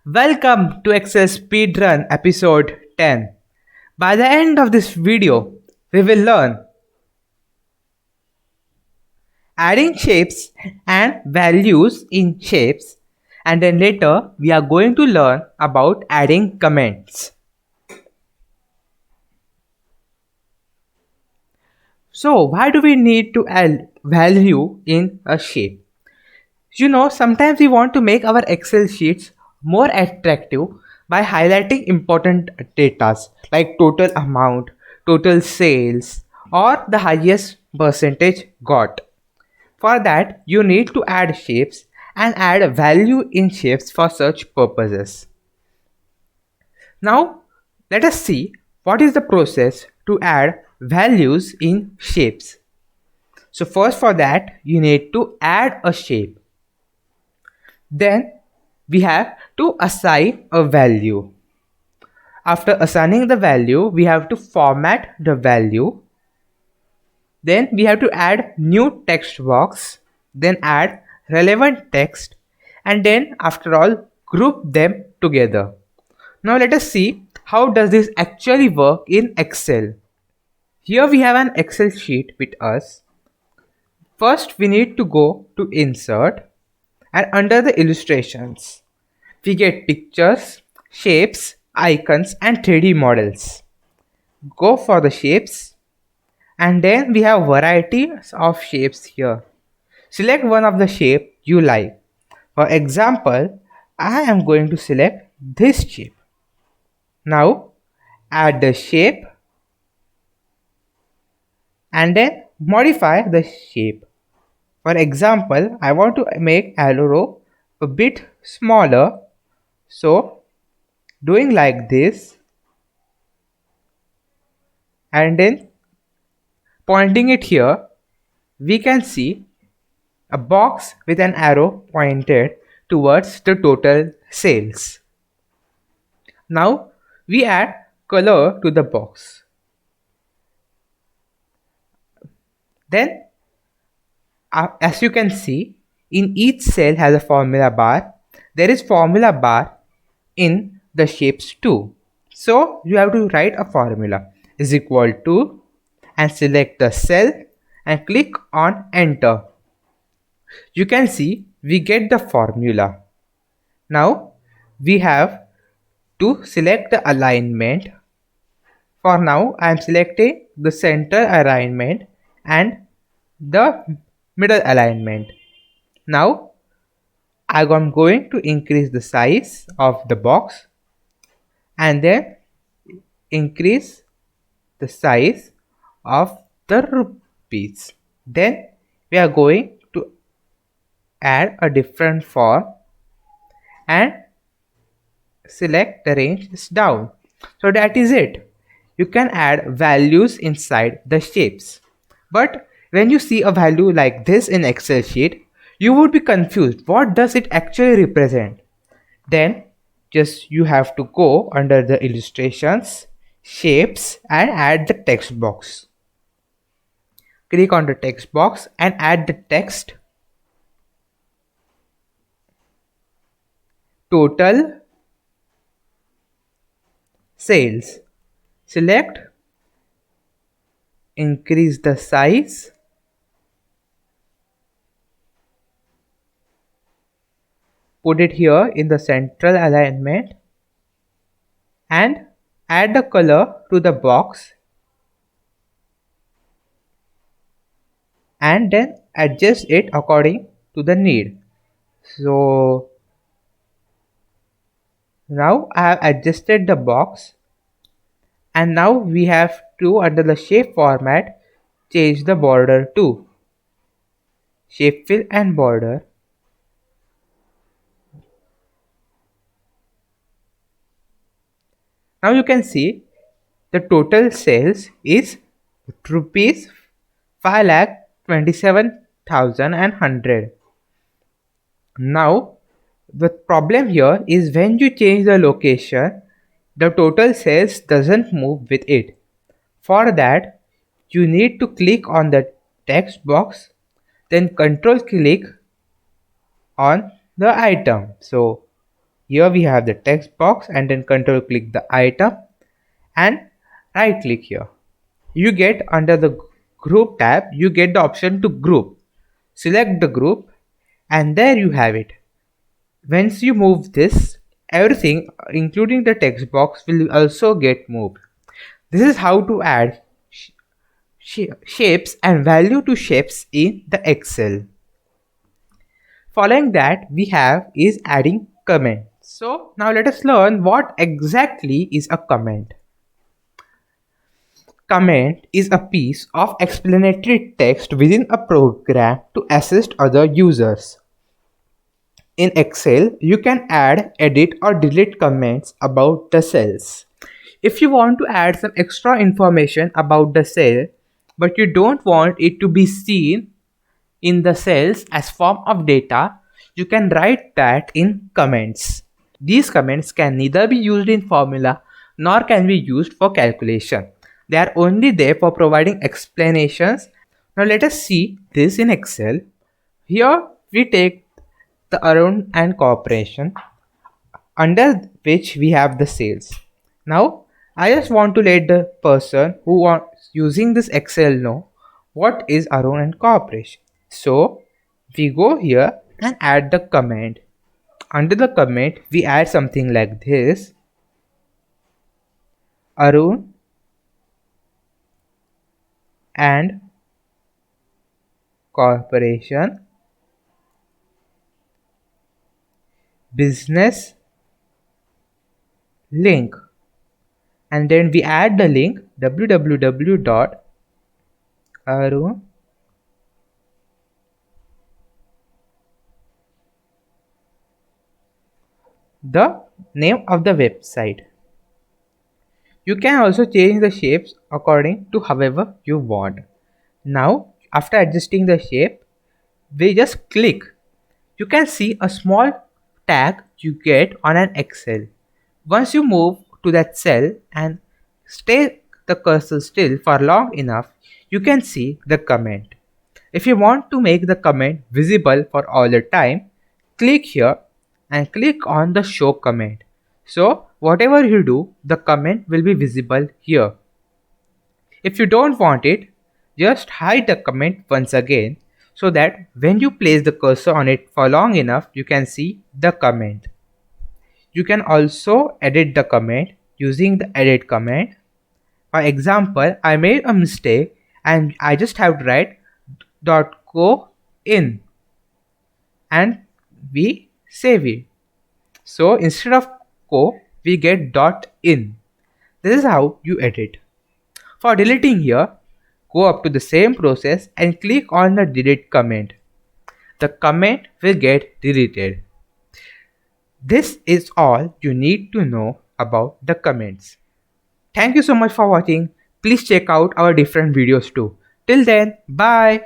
Welcome to Excel Speedrun episode 10. By the end of this video, we will learn adding shapes and values in shapes, and then later we are going to learn about adding comments. So why do we need to add value in a shape? Sometimes we want to make our Excel sheets more attractive by highlighting important data like total amount, total sales, or the highest percentage got. For that, you need to add shapes and add value in shapes for such purposes. Now, let us see what is the process to add values in shapes. So first for that, you need to add a shape. Then we have to assign a value. After assigning the value, we have to format the value. Then we have to add new text box, then add relevant text, and then after all group them together. Now let us see how does this actually work in Excel. Here we have an Excel sheet with us. First we need to go to insert, and under the illustrations we get pictures, shapes, icons and 3D models. Go for the shapes, and then we have varieties of shapes here. Select one of the shape you like. For example, I am going to select this shape. Now add the shape and then modify the shape. For example, I want to make arrow a bit smaller, so doing like this and then pointing it here, we can see a box with an arrow pointed towards the total sales. Now we add color to the box. Then as you can see, in each cell has a formula bar. There is formula bar in the shapes too. So you have to write a formula is equal to and select the cell and click on enter. You can see we get the formula. Now we have to select the alignment. For now I am selecting the center alignment and the middle alignment. Now I'm going to increase the size of the box and then increase the size of the rupees. Then we are going to add a different form and select the range is down. So that is it. You can add values inside the shapes. But when you see a value like this in Excel sheet, you would be confused. What does it actually represent? Then just you have to go under the illustrations, shapes and add the text box. Click on the text box and add the text total sales. Select, increase the size, put it here in the central alignment and add the color to the box and then adjust it according to the need. So now I have adjusted the box, and now we have to, under the shape format, change the border to shape fill and border. Now you can see the total sales is rupees 5,27,100. Now the problem here is when you change the location, the total sales doesn't move with it. For that, you need to click on the text box, then control click on the item. So Here we have the text box and then control click the item and right click here. You get under the group tab, you get the option to group. Select the group and there you have it. Once you move this, everything including the text box will also get moved. This is how to add shapes and value to shapes in the Excel. Following that we have is adding comment. So now let us learn what exactly is a comment. Comment is a piece of explanatory text within a program to assist other users. In Excel, you can add, edit or delete comments about the cells. If you want to add some extra information about the cell, but you don't want it to be seen in the cells as form of data, you can write that in comments. These comments can neither be used in formula nor can be used for calculation. They are only there for providing explanations. Now let us see this in Excel. Here we take the Arun and Corporation, under which we have the sales. Now I just want to let the person who wants using this Excel know what is Arun and Corporation. So we go here and add the comment. Under the comment we add something like this: Arun and Corporation business link, and then we add the link www.arun the name of the website. You can also change the shapes according to however you want. Now after adjusting the shape, we just click. You can see a small tag you get on an Excel. Once you move to that cell and stay the cursor still for long enough, you can see the comment. If you want to make the comment visible for all the time, click here and click on the show comment. So whatever you do, the comment will be visible here. If you don't want it, just hide the comment once again so that when you place the cursor on it for long enough, you can see the comment. You can also edit the comment using the edit command. For example, I made a mistake and I just have to write .co in and we save it. So instead of co, we get .in. This is how you edit. For deleting here, go up to the same process and click on the delete comment. The comment will get deleted. This is all you need to know about the comments. Thank you so much for watching. Please check out our different videos too. Till then, bye.